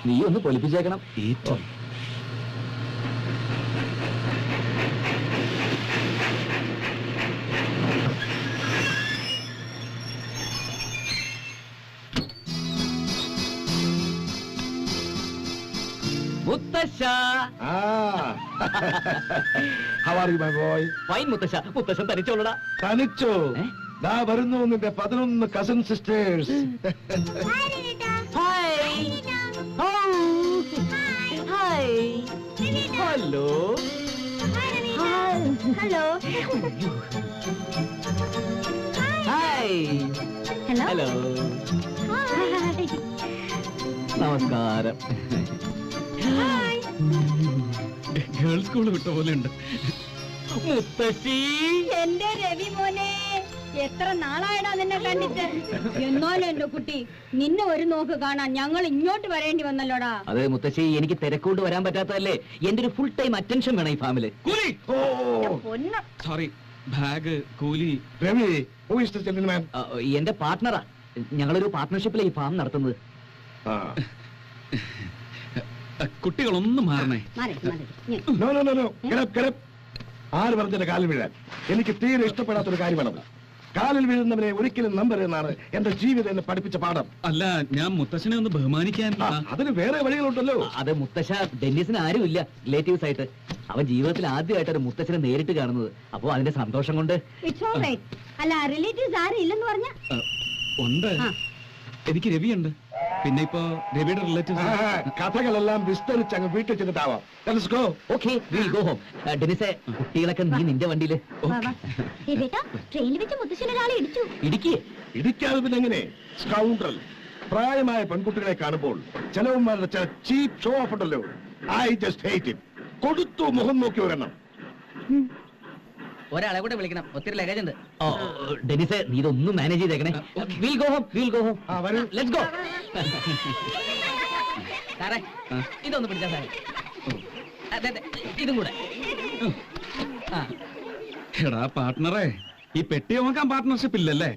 നീ ഒന്ന് പൊലിപ്പിച്ചേക്കണം. ഏറ്റവും മുത്തശ്ശ. How are you, my boy? Fine മുത്തശ്ശ. മുത്തശ്ശൻ തനിച്ചോളടാ. തനിച്ചോ? ദാ വരുന്നു നിന്റെ 11 cousin sisters. Hello. Hello. Hi. Hello. നമസ്കാരം. ഗേൾസ് സ്കൂൾ വിട്ട പോലെ ഉണ്ട്. മുത്തശ്ശി. എന്റെ രവി മോനെ, എത്ര നാളായിടാ നിന്നെ കണ്ടിട്ട്. എന്നാലും എന്റെ കുട്ടി, നിന്നെ ഒരു നോക്ക് കാണാൻ ഞങ്ങൾ ഇങ്ങോട്ട് വരേണ്ടി വന്നല്ലോടാ. അതെ മുത്തശ്ശി, എനിക്ക് തിരക്കൊണ്ട് വരാൻ പറ്റാത്തതല്ലേ. എന്റെ ഒരു ഫുൾ ടൈം അറ്റൻഷൻ വേണം ഈ ഫാമില്. കൂലി. പൊന്ന്. സോറി, ബാഗ്, കൂലി. Ravi, who is the gentleman? എന്റെ പാർട്ട്ണറാ. ഞങ്ങളൊരു പാർട്ട്ണർഷിപ്പിലെ ഈ ഫാം നടത്തുന്നത്. കുട്ടികളൊന്നും മാറണേ. മാറി, മാറി. No, no, no, no. Get up, get up. ആര് പറഞ്ഞ കാലിൽ വീഴാൻ? എനിക്ക് തീരെ ഇഷ്ടപ്പെടാത്തൊരു കാര്യമാണ്. കാലിൽ വീഴുന്നവനെ ഒരിക്കലും നമ്പരുതെന്നാണ് എന്റെ ജീവിതം എന്നെ പഠിപ്പിച്ച പാഠം. അല്ല, ഞാൻ മുത്തശ്ശനെ ഒന്ന് ബഹുമാനിക്കാൻ. അതിന് വേറെ വഴികളുണ്ടല്ലോ. അത് മുത്തശ്ശ, ഡെന്നിസിന് ആരുമില്ല റിലേറ്റീവ്സ് ആയിട്ട്. അവൻ ജീവിതത്തിൽ ആദ്യമായിട്ട് ഒരു മുത്തശ്ശനെ നേരിട്ട് കാണുന്നത്. അപ്പൊ അതിന്റെ സന്തോഷം കൊണ്ട്. It's all right. അല്ല, റിലേറ്റീവ്സ് ആരും ഇല്ലെന്ന് പറഞ്ഞ. ഉണ്ട്. എനിക്ക് രവിയുണ്ട്. പിന്നെ ഇപ്പൊ രവിയുടെ റിലേറ്റീവ്സ്. കഥകളെല്ലാം വിസ്തരിച്ച് അങ്ങ് വീട്ടിൽ ചെന്നിട്ടാവാം. Let's go. Okay, we'll go home. ഡെന്നിസെ, കുട്ടികളൊക്കെ നീ നിന്റെ വണ്ടിയില്. ട്രെയിനിൽ വെച്ച് മുത്തശ്ശനൊരാളെ ഇടിച്ചു. ഇടിക്കാതെ പിന്നെ എങ്ങനെ? സ്കൗണ്ടറൽ. പ്രായമായ പെൺകുട്ടികളെ കാണുമ്പോൾ ചിലവന്മാരുടെ ചില ചീപ്പ് ഷോ ഓഫ് ഉണ്ടല്ലോ. I just hate it. കൊടുത്തു മുഖം നോക്കി ഒരെണ്ണം. ഒരാളെ കൂടെ വിളിക്കണം, ഒത്തിരി ലഗേജ് ഉണ്ട്. ഡെന്നിസെ, നീ ഇതൊന്നും മാനേജ് ചെയ്തേക്കണേ. We'll go home, we'll go home. വരൂ. Let's go. സാറേ, ഇതൊന്ന് പിടിച്ചാ സാറേ. അതെ, ഇതും കൂടെ. എടാ പാർട്ട്ണറെ, ഈ പെട്ടി നോക്കാൻ പാർട്ട്ണർഷിപ്പ് ഇല്ലല്ലേ?